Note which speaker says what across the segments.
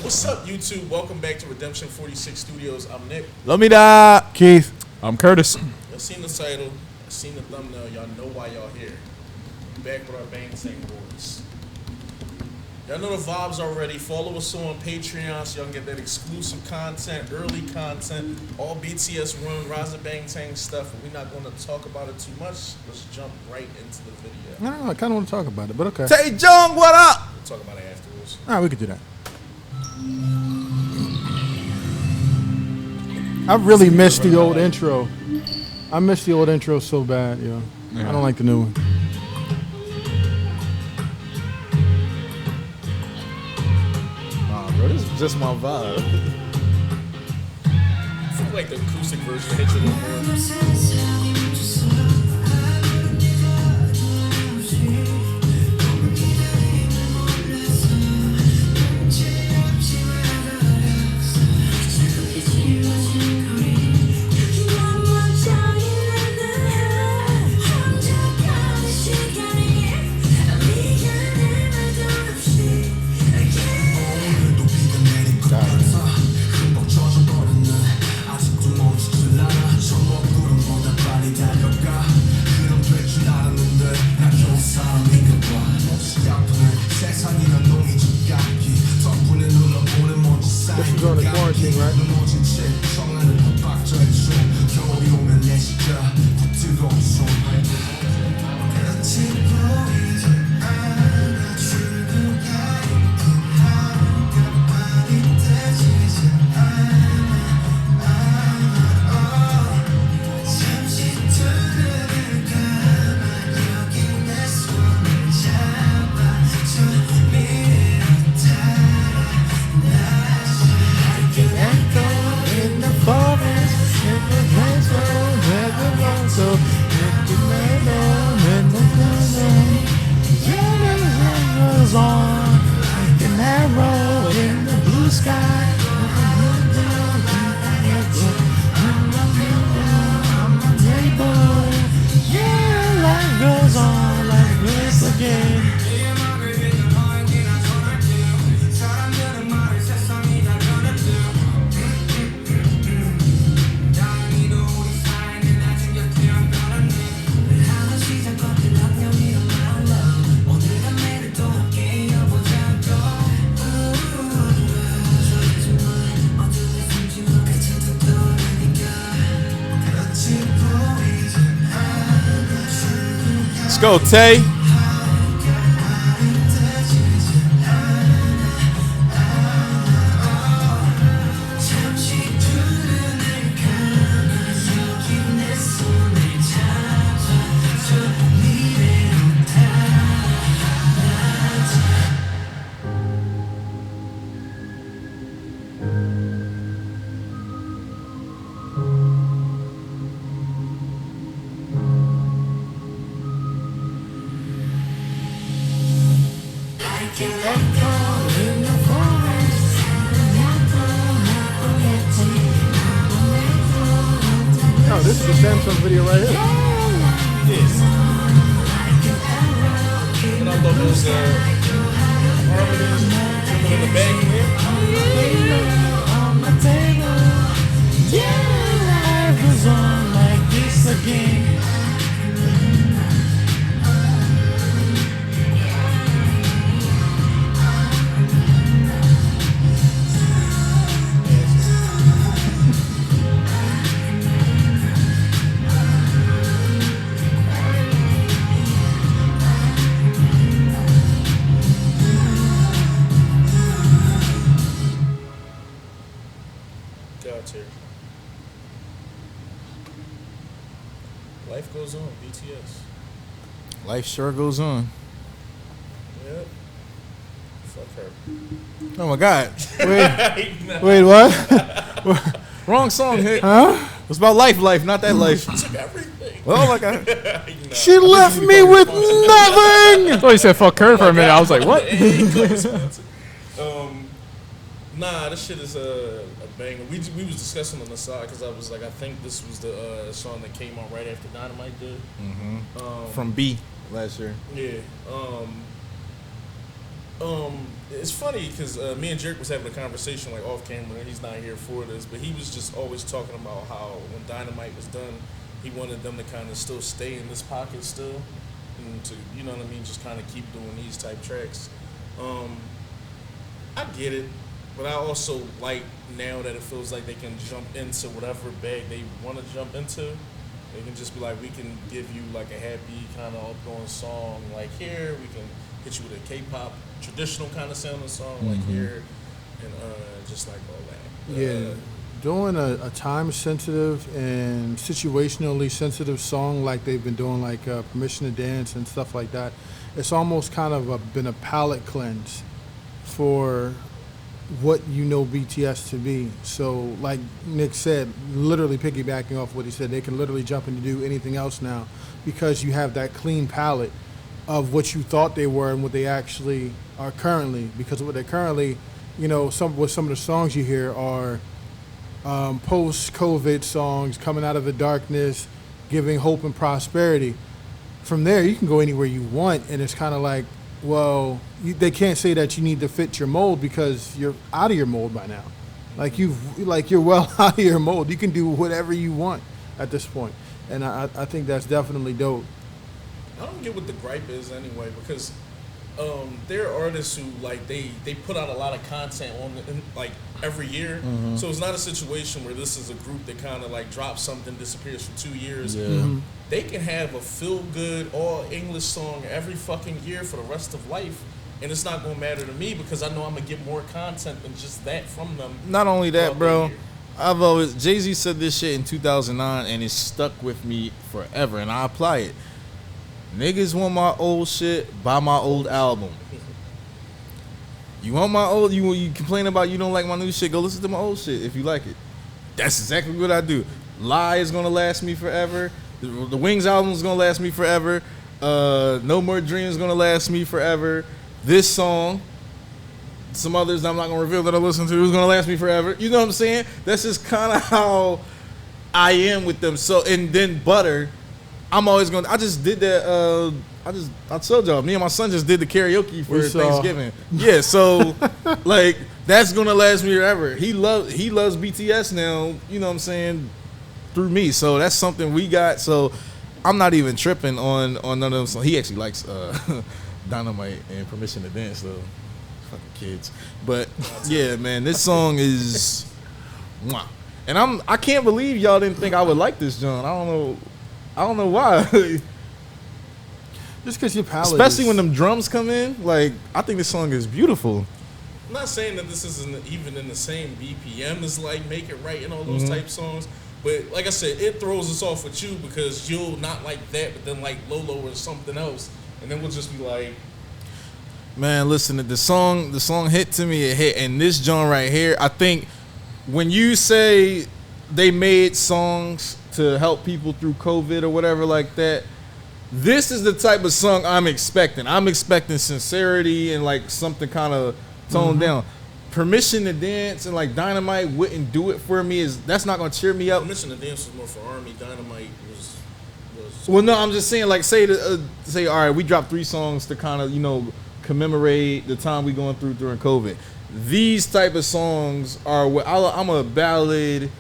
Speaker 1: What's up, YouTube? Welcome back to Redemption 46 Studios. I'm Nick.
Speaker 2: Let me die, Keith.
Speaker 3: I'm Curtis.
Speaker 1: Y'all seen the title, y'all seen the thumbnail, y'all know why y'all here. We back with our Bang Tank boys. Y'all know the vibes already. Follow us on Patreon so y'all can get that exclusive content, early content, all BTS run, Rise of Bang Tank stuff. And we're not going to talk about it too much. Let's jump right into the video.
Speaker 2: I don't know. I kind of want to talk about it, but okay.
Speaker 3: Tay Jung, what up?
Speaker 1: We'll talk about it afterwards.
Speaker 2: All right, we could do that. I really missed the old intro. I missed the old intro so bad, yo. Yeah. I don't like the new one.
Speaker 3: Nah, bro, this is just my vibe.
Speaker 1: I feel like the acoustic version hits a little more.
Speaker 2: This is on the quarantine, right?
Speaker 3: Let's go, Tay.
Speaker 2: Oh, this is the Samsung video right here.
Speaker 1: Yes. And I love those harmonies coming in the back here. God's here. Life goes on, BTS.
Speaker 3: Life sure goes on.
Speaker 1: Yep. Fuck her.
Speaker 3: Oh my God.
Speaker 2: Wait, what?
Speaker 3: Wrong song, hit.
Speaker 2: Huh?
Speaker 3: It's about life, not that life.
Speaker 1: Took everything.
Speaker 3: Well, like I.
Speaker 1: Nah.
Speaker 2: She left me with nothing.
Speaker 3: I thought you said fuck Kurt for a minute. I was like, what?
Speaker 1: Nah, this shit is a banger. We was discussing on the side because I was like, I think this was the song that came out right after Dynamite did.
Speaker 3: From B last year.
Speaker 1: Yeah. It's funny because me and Jerk was having a conversation like off camera. He's not here for this, but he was just always talking about how when Dynamite was done, he wanted them to kind of still stay in this pocket still, and to you know what I mean, just kind of keep doing these type tracks. I get it, but I also like now that it feels like they can jump into whatever bag they want to jump into. They can just be like, we can give you like a happy kind of upgoing song like here. We can hit you with a K-pop traditional kind of sounding song like here, and just like all that.
Speaker 2: Yeah, doing a time sensitive and situationally sensitive song like they've been doing, like Permission to Dance and stuff like that. It's almost kind of been a palate cleanse for what you know BTS to be. So like Nick said, literally piggybacking off what he said, they can literally jump in to do anything else now because you have that clean palette of what you thought they were and what they actually are currently. Because what they're currently, you know, some of the songs you hear are post-COVID songs coming out of the darkness, giving hope and prosperity. From there, you can go anywhere you want, and it's kind of like, well, they can't say that you need to fit your mold because you're out of your mold by now. You're well out of your mold. You can do whatever you want at this point, and I think that's definitely dope.
Speaker 1: I don't get what the gripe is anyway, because there are artists who like they put out a lot of content like every year. So it's not a situation where this is a group that kind of like drops something, disappears for 2 years. They can have a feel good all English song every fucking year for the rest of life, and it's not gonna matter to me because I know I'm gonna get more content than just that from them.
Speaker 3: Not only that, bro, I've always Jay-Z said this shit in 2009 and it stuck with me forever, and I apply it. Niggas want my old shit, buy my old album. You want my old, you complain about you don't like my new shit, go listen to my old shit if you like it. That's exactly what I do. Lie is gonna last me forever. The Wings album is gonna last me forever. No More Dreams is gonna last me forever. This song, some others I'm not gonna reveal that I listen to, is gonna last me forever. You know what I'm saying? That's just kind of how I am with them. So, and then Butter, I'm always gonna. I just did that. I told y'all, me and my son just did the karaoke for Thanksgiving. Yeah, so like that's gonna last me forever. He loves BTS now. You know what I'm saying? Through me, so that's something we got. So I'm not even tripping on none of them. So he actually likes Dynamite and Permission to Dance though. Fucking kids. But yeah, man, this song is mwah. And I can't believe y'all didn't think I would like this, John. I don't know why.
Speaker 2: Just because your palette
Speaker 3: especially when them drums come in, like I think this song is beautiful.
Speaker 1: I'm not saying that this isn't even in the same BPM as like Make It Right and all those type songs. But like I said, it throws us off with you because you'll not like that, but then like Lolo or something else, and then we'll just be like,
Speaker 3: man, listen, the song hit to me, it hit, and this John right here, I think when you say they made songs to help people through COVID or whatever like that, this is the type of song I'm expecting. I'm expecting sincerity and like something kind of toned down. Permission to Dance and like Dynamite wouldn't do it for me. That's not gonna cheer me up.
Speaker 1: Permission to Dance was more for Army. Dynamite was
Speaker 3: well, no, I'm just saying like say all right, we dropped 3 songs to kind of commemorate the time we going through during COVID. These type of songs are what I'm a ballad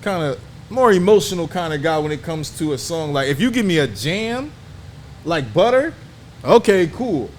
Speaker 3: kind of more emotional kind of guy when it comes to a song. Like if you give me a jam like Butter, okay, cool.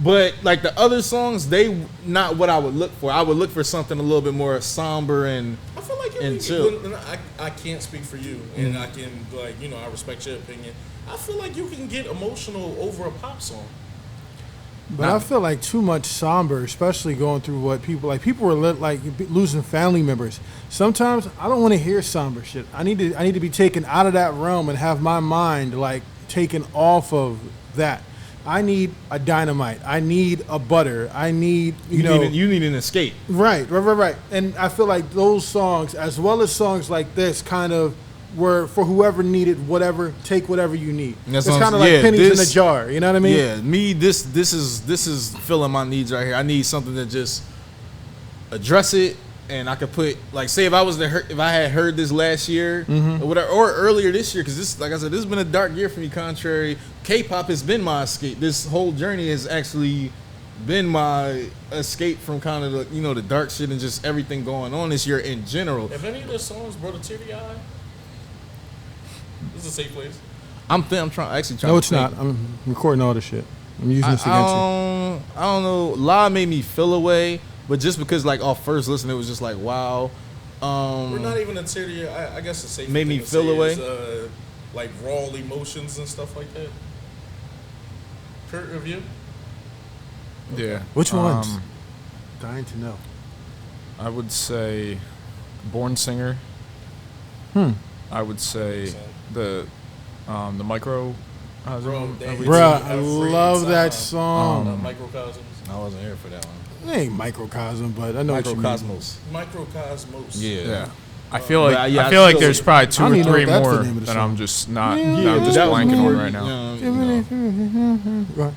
Speaker 3: But like the other songs, they not what I would look for. I would look for something a little bit more somber and
Speaker 1: I feel like
Speaker 3: and chill.
Speaker 1: I can't speak for you, and I can I respect your opinion. I feel like you can get emotional over a pop song.
Speaker 2: But I feel like too much somber, especially going through what people were like losing family members. Sometimes I don't want to hear somber shit. I need to be taken out of that realm and have my mind like taken off of that. I need a Dynamite. I need a Butter. I need you
Speaker 3: need an escape.
Speaker 2: Right. And I feel like those songs, as well as songs like this, kind of were for whoever needed whatever. Take whatever you need. It's kind of like pennies in a jar. You know what I mean?
Speaker 3: Yeah. This is filling my needs right here. I need something to just address it, and I could put like say if I had heard this last year or whatever, or earlier this year, because this, like I said, this has been a dark year for me. Contrary, K-pop has been my escape. This whole journey has actually been my escape from kind of the dark shit and just everything going on this year in general.
Speaker 1: Have any of their songs brought a tear to your eye? This is a safe place.
Speaker 3: I'm trying.
Speaker 2: No, it's not. I'm recording all the shit. I'm using this against you.
Speaker 3: I don't know. Lie made me feel away, but just because like off first listen, it was just like wow.
Speaker 1: We're not even a tear to your eye. I guess it's safe.
Speaker 3: Made me feel away.
Speaker 1: Like raw emotions and stuff like that. Kurt, review.
Speaker 4: Yeah.
Speaker 2: Which ones? Dying to know.
Speaker 4: I would say Born Singer. I would say the micro.
Speaker 2: Bruh, I love that song.
Speaker 1: Microcosms.
Speaker 3: I wasn't here for that one.
Speaker 2: It ain't microcosm, but I know
Speaker 3: Microcosmos.
Speaker 1: Microcosmos.
Speaker 4: Yeah. I feel like
Speaker 3: I feel like
Speaker 4: there's probably two or three more
Speaker 2: that
Speaker 4: that I'm just not.
Speaker 2: Yeah.
Speaker 4: that I'm just
Speaker 3: That was
Speaker 4: blanking
Speaker 3: more,
Speaker 4: on right now.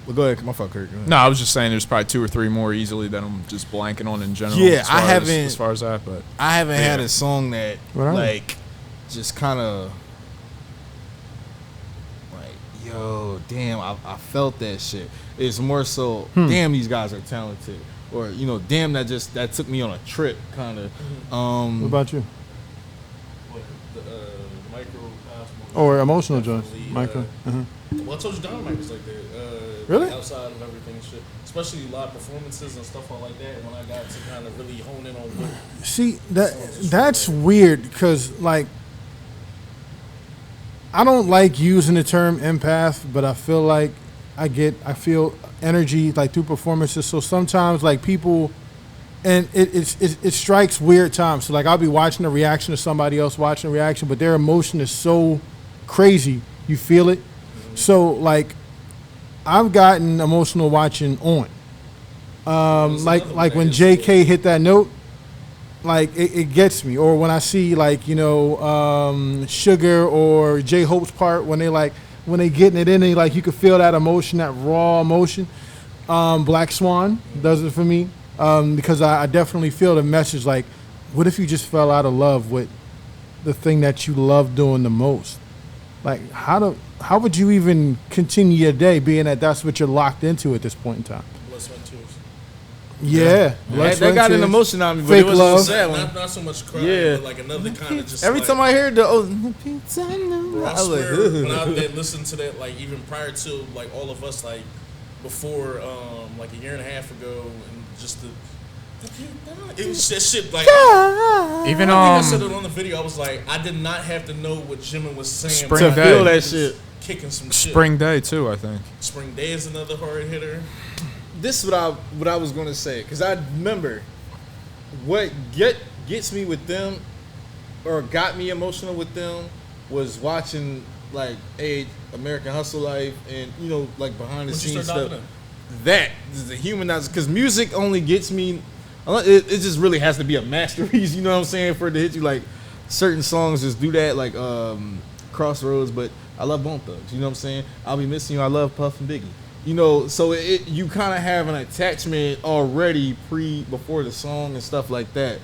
Speaker 3: But go ahead, my fuck, Kurt.
Speaker 4: No, I was just saying there's probably two or three more easily that I'm just blanking on in general.
Speaker 3: Yeah,
Speaker 4: as far as that, but
Speaker 3: I haven't had a song that like just kind of like yo, damn, I felt that shit. It's more so, damn, these guys are talented, or damn, that took me on a trip, kind of.
Speaker 2: What about you?
Speaker 1: Microcosmos.
Speaker 2: Or emotional joints, micro.
Speaker 1: Well, I told you Dynamite was like that.
Speaker 2: Really?
Speaker 1: Outside of everything, shit. Especially live performances and stuff like that. When I got to kind of really hone in on what.
Speaker 2: See, that's weird because like I don't like using the term empath, but I feel like I feel energy like through performances. So sometimes like people, and it strikes weird times. So like I'll be watching a reaction of somebody else watching a reaction, but their emotion is so crazy, you feel it. So like I've gotten emotional watching On. Like when JK hit that note, like it gets me. Or when I see like Sugar or J Hope's part when they getting it in, they like you can feel that emotion, that raw emotion. Black Swan does it for me because I definitely feel the message. Like, what if you just fell out of love with the thing that you love doing the most? Like, how would you even continue your day being that that's what you're locked into at this point in time?
Speaker 1: Blood, Sweat, and Tears.
Speaker 2: Yeah,
Speaker 3: that got an emotion on me, but
Speaker 2: Fake
Speaker 3: it was
Speaker 2: love.
Speaker 3: a sad one.
Speaker 1: Not so much crying, but like another kind of just.
Speaker 3: Every
Speaker 1: like,
Speaker 3: time I hear the
Speaker 1: bro, I
Speaker 3: I was like,
Speaker 1: swear,
Speaker 3: ugh.
Speaker 1: when I did listen to that, like even prior to like all of us, like before, like a year and a half ago, and just it was that shit like.
Speaker 4: even
Speaker 1: I think I said it on the video. I was like, I did not have to know what Jimin was saying
Speaker 4: Spring
Speaker 3: to
Speaker 4: Day.
Speaker 3: feel that shit.
Speaker 1: kicking some shit.
Speaker 4: Spring Day too, I think.
Speaker 1: Spring Day is another hard hitter.
Speaker 3: This is what I was gonna say, because I remember what gets me with them, or got me emotional with them, was watching like American Hustle Life and like behind the scenes stuff. That is the humanizer, because music only gets me. It just really has to be a masterpiece, you know what I'm saying, for it to hit you. Like certain songs just do that, like Crossroads, but I love Bone Thugs, you know what I'm saying. I'll Be Missing You, I love Puff and Biggie. So you kind of have an attachment already before the song and stuff like that.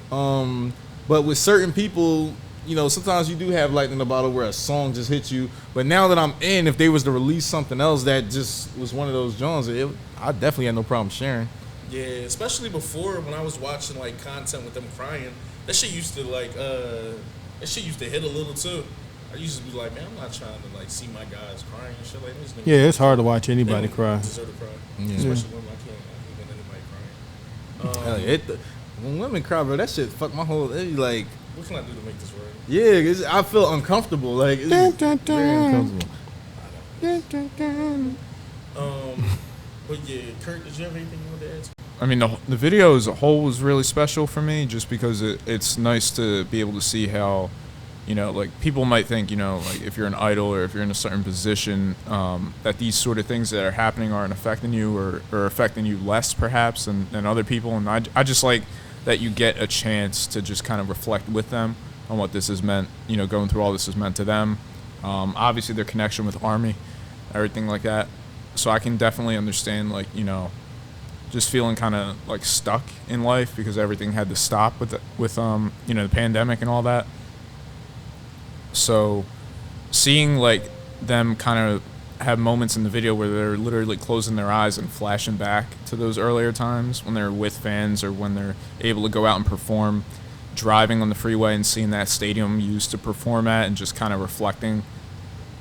Speaker 3: But with certain people, sometimes you do have lightning in the bottle where a song just hits you. But now that I'm in, if they was to release something else that just was one of those genres, I definitely had no problem sharing.
Speaker 1: Yeah, especially before when I was watching like content with them crying, that shit used to hit a little too. I used to be like, man, I'm not trying to like see my guys crying and shit like this.
Speaker 2: Yeah, it's hard to watch anybody cry.
Speaker 1: Deserve to cry,
Speaker 3: Yeah.
Speaker 1: especially women. I can't even anybody crying.
Speaker 3: When women cry, bro, that shit fuck my whole. It be like,
Speaker 1: What can I do to make this right?
Speaker 3: yeah, I feel uncomfortable. Like it's very uncomfortable.
Speaker 1: But yeah, Kurt, did you have anything you wanted to add?
Speaker 4: I mean, the video as a whole was really special for me, just because it's nice to be able to see how, like people might think, like if you're an idol or if you're in a certain position, that these sort of things that are happening aren't affecting you or affecting you less perhaps than other people. And I just like that you get a chance to just kind of reflect with them on what this has meant, going through all this has meant to them. Obviously their connection with Army, everything like that. So I can definitely understand, like, just feeling kind of like stuck in life because everything had to stop with the pandemic and all that. So seeing like them kind of have moments in the video where they're literally closing their eyes and flashing back to those earlier times when they're with fans or when they're able to go out and perform, driving on the freeway and seeing that stadium used to perform at, and just kind of reflecting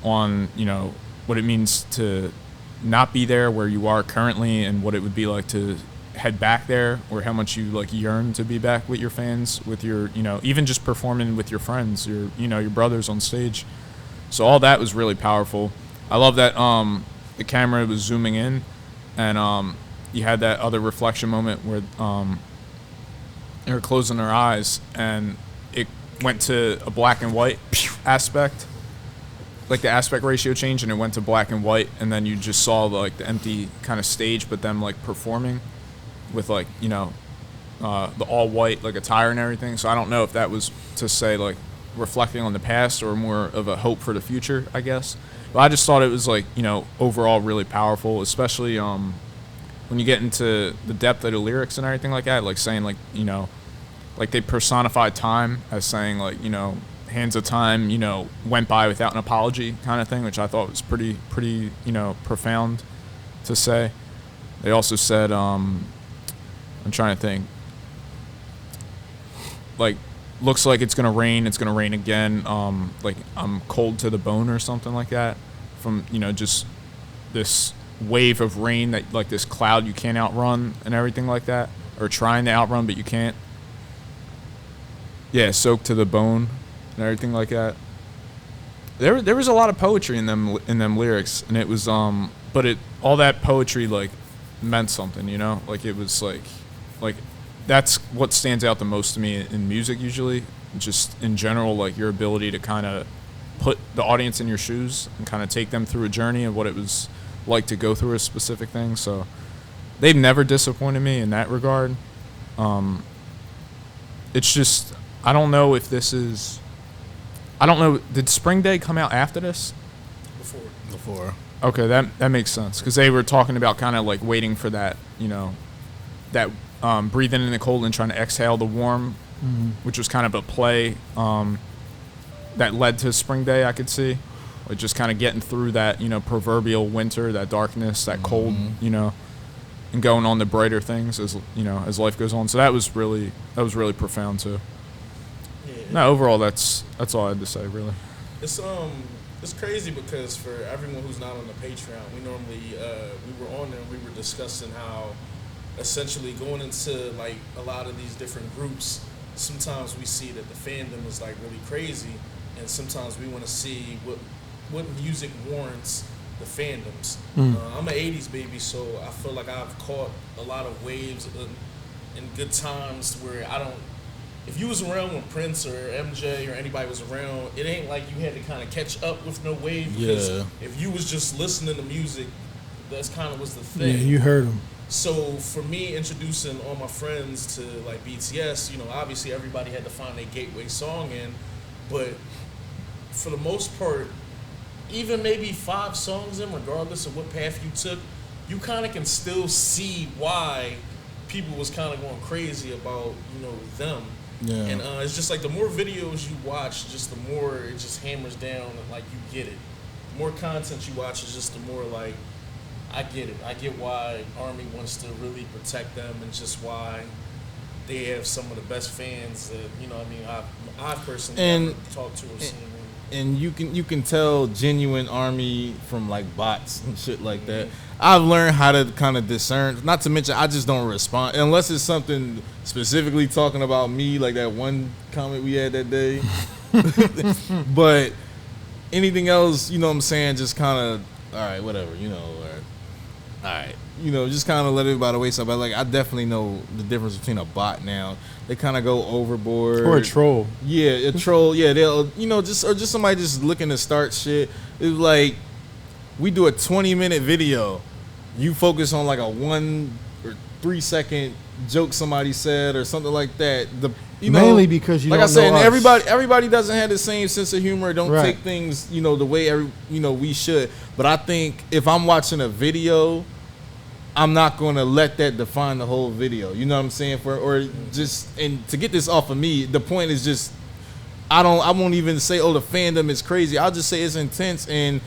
Speaker 4: on, you know, what it means to not be there where you are currently and what it would be like to head back there, or how much you like yearn to be back with your fans, with your, you know, even just performing with your friends, your, you know, your brothers on stage. So all that was really powerful. I love that the camera was zooming in, and you had that other reflection moment where they were closing their eyes and it went to a black and white aspect, like the aspect ratio changed, and it went to black and white, and then you just saw like the empty kind of stage, but them like performing with like, you know, the all white like attire and everything. So I don't know if that was to say like reflecting on the past or more of a hope for the future, I guess. But I just thought it was like, you know, overall really powerful, especially when you get into the depth of the lyrics and everything like that, like saying like, you know, like they personified time as saying like, you know, hands of time, you know, went by without an apology kind of thing, which I thought was pretty, you know, profound to say. They also said, I'm trying to think, like, looks like it's gonna rain again, like I'm cold to the bone or something like that, from, you know, just this wave of rain that, like this cloud you can't outrun and everything like that, or trying to outrun but you can't. Yeah, soaked to the bone and everything like that. There was a lot of poetry in them lyrics, and it was but it, all that poetry like meant something, you know, like it was like that's what stands out the most to me in music usually, just in general, like your ability to kind of put the audience in your shoes and kind of take them through a journey of what it was like to go through a specific thing. So they've never disappointed me in that regard. It's just, I don't know if this is, I don't know, did Spring Day come out after this?
Speaker 3: Before.
Speaker 4: Okay, that makes sense, because they were talking about kind of like waiting for that, you know, that breathing in the cold and trying to exhale the warm, which was kind of a play that led to Spring Day, I could see. Like just kind of getting through that, you know, proverbial winter, that darkness, that cold, you know, and going on to brighter things as, you know, as life goes on. So that was really profound too.
Speaker 1: Yeah.
Speaker 4: No, overall, that's all I had to say, really.
Speaker 1: It's crazy because for everyone who's not on the Patreon, we normally we were on there and we were discussing how essentially going into like a lot of these different groups, sometimes we see that the fandom is like really crazy, and sometimes we want to see what music warrants the fandoms. I'm an 80s baby, so I feel like I've caught a lot of waves in good times where I don't, if you was around when Prince or MJ or anybody was around, it ain't like you had to kind of catch up with no wave, because if you was just listening to music, that's kind of was the thing.
Speaker 2: Yeah, you heard them.
Speaker 1: So for me, introducing all my friends to like BTS, you know, obviously everybody had to find their gateway song in, but for the most part, even maybe 5 songs in, regardless of what path you took, you kind of can still see why people was kind of going crazy about, you know, them.
Speaker 3: Yeah.
Speaker 1: And it's just like the more videos you watch, just the more it just hammers down and like you get it. The more content you watch is just the more like, I get it. I get why Army wants to really protect them, and just why they have some of the best fans that, you know what I mean, I've personally never talked to or seen them.
Speaker 3: And you can tell genuine Army from like bots and shit like that. I've learned how to kind of discern. Not to mention, I just don't respond unless it's something specifically talking about me, like that one comment we had that day. But anything else, you know what I'm saying, just kind of, all right, whatever, you know, all right, you know, just kind of let it by the wayside. But like, I definitely know the difference between a bot now. They kind of go overboard.
Speaker 2: Or a troll.
Speaker 3: Yeah, a troll. Yeah, they'll, you know, just somebody just looking to start shit. It's like we do a 20-minute video. You focus on like a 1 or 3 second joke somebody said or something like that.
Speaker 2: Mainly because you
Speaker 3: like
Speaker 2: don't
Speaker 3: I said,
Speaker 2: know
Speaker 3: and
Speaker 2: us.
Speaker 3: everybody doesn't have the same sense of humor. Don't
Speaker 2: Right.
Speaker 3: take things, you know, the way we should. But I think if I'm watching a video, I'm not going to let that define the whole video. You know what I'm saying? And to get this off of me, the point is just, I won't even say, oh, the fandom is crazy. I'll just say it's intense, and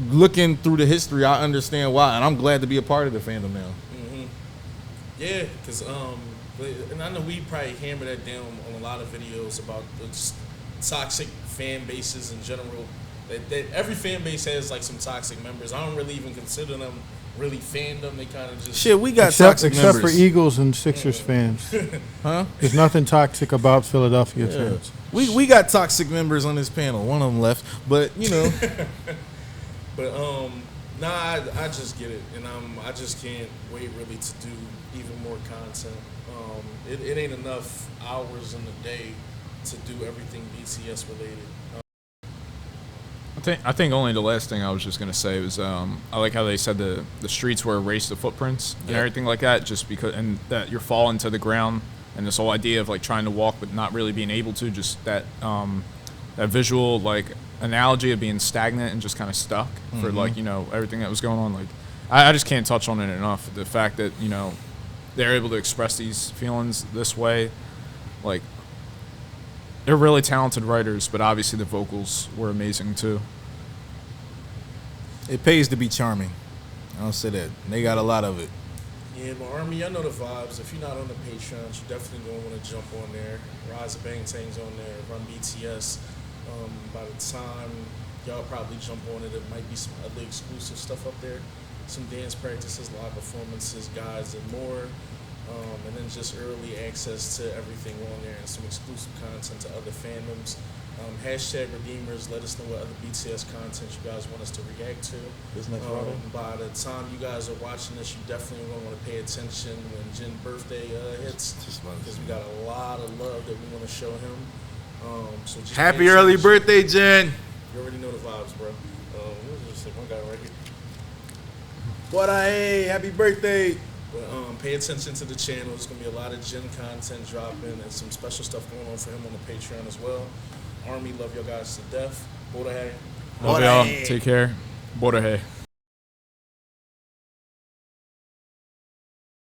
Speaker 3: looking through the history, I understand why, and I'm glad to be a part of the fandom now.
Speaker 1: Yeah, because and I know we probably hammer that down on a lot of videos about the just toxic fan bases in general. That every fan base has like some toxic members. I don't really even consider them really fandom. They kind of just
Speaker 3: Shit, we got
Speaker 2: except
Speaker 3: toxic
Speaker 2: for
Speaker 3: members.
Speaker 2: Eagles and Sixers fans.
Speaker 3: Huh?
Speaker 2: There's nothing toxic about Philadelphia
Speaker 3: Yeah.
Speaker 2: fans.
Speaker 3: We got toxic members on this panel. One of them left, but you know.
Speaker 1: But nah, I just get it, and I just can't wait really to do even more content. It ain't enough hours in the day to do everything BTS related.
Speaker 4: I think only the last thing I was just gonna say was I like how they said the streets were erased the footprints and
Speaker 3: Yeah.
Speaker 4: everything like that, just because, and that you're falling to the ground, and this whole idea of like trying to walk but not really being able to, just that visual like analogy of being stagnant and just kind of stuck for like, you know, everything that was going on. Like I just can't touch on it enough. The fact that, you know, they're able to express these feelings this way, like they're really talented writers, but obviously the vocals were amazing too.
Speaker 3: It pays to be charming. I'll say that. They got a lot of it.
Speaker 1: Yeah, but Army, I know the vibes. If you're not on the Patreon, you definitely gonna want to jump on there. Rise of Bangtang's on there. Run BTS. By the time y'all probably jump on it, it might be some other exclusive stuff up there. Some dance practices, live performances, guides, and more. And then just early access to everything on there and some exclusive content to other fandoms. Hashtag Redeemers, let us know what other BTS content you guys want us to react to.
Speaker 3: This next Friday?
Speaker 1: By the time you guys are watching this, you definitely going to want to pay attention when Jin's birthday hits, because we got a lot of love that we want to show him. So just
Speaker 3: Happy
Speaker 1: pay
Speaker 3: early
Speaker 1: attention.
Speaker 3: birthday, Jen.
Speaker 1: You already know the vibes, bro. There's just like one guy right here.
Speaker 3: What happy birthday.
Speaker 1: But pay attention to the channel. There's going to be a lot of Jin content dropping and some special stuff going on for him on the Patreon as well. Army, love y'all guys to death. Boda hey.
Speaker 4: Love y'all. Take care. Borderhay.